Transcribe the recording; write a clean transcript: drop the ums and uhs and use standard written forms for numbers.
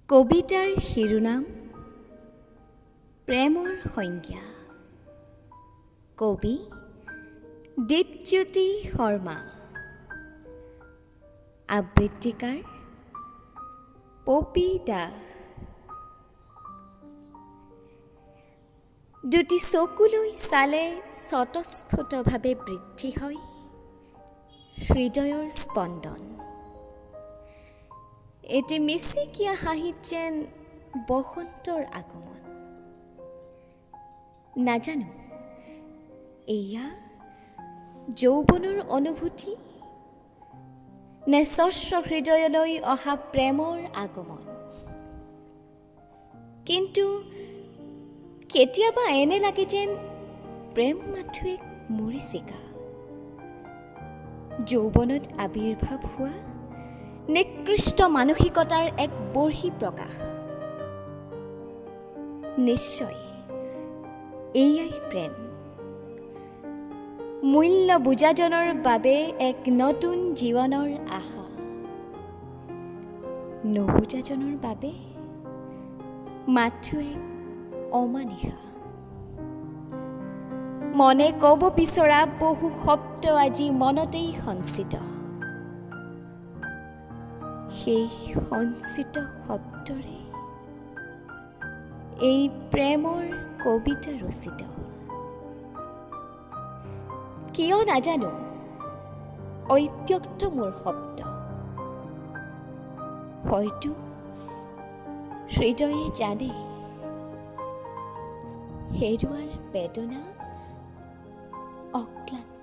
কবিতাৰ শিৰোনাম প্ৰেমৰ সংজ্ঞা। কবি দীপজ্যোতি শৰ্মা। আবৃত্তিকাৰ পপি দাস। দুটি চকুলৈ চালে স্বতঃস্ফুটভাৱে বৃদ্ধি হয় হৃদয়ৰ স্পন্দন। এটি মিচিকীয়া হাঁহিত যেন বসন্তৰ আগমন। নাজানো এয়া যৌৱনৰ অনুভূতি নে স্বচ্ছ হৃদয়লৈ অহা প্ৰেমৰ আগমন। কিন্তু কেতিয়াবা এনে লাগে যেন প্ৰেম মাথো এক মৰীচিকা, যৌৱনত আবিৰ্ভাৱ হোৱা নিকৃষ্ট মানসিকতাৰ এক বহিঃপ্ৰকাশ। নিশ্চয় এয়াই প্ৰেম, মূল্য বুজাজনৰ বাবে এক নতুন জীৱনৰ আশা, নুবুজাজনৰ বাবে মাথো এক অমানিশা। মনে ক'ব বিচৰা বহু শব্দ আজি মনতেই সঞ্চিত। সেই সঞ্চিত শব্দৰে এই প্ৰেমৰ কবিতা ৰচিত। কিয় নাজানো অব্যক্ত মোৰ শব্দ, হয়তো হৃদয়ে জানে হেৰুৱাৰ বেদনা অক্লান্ত।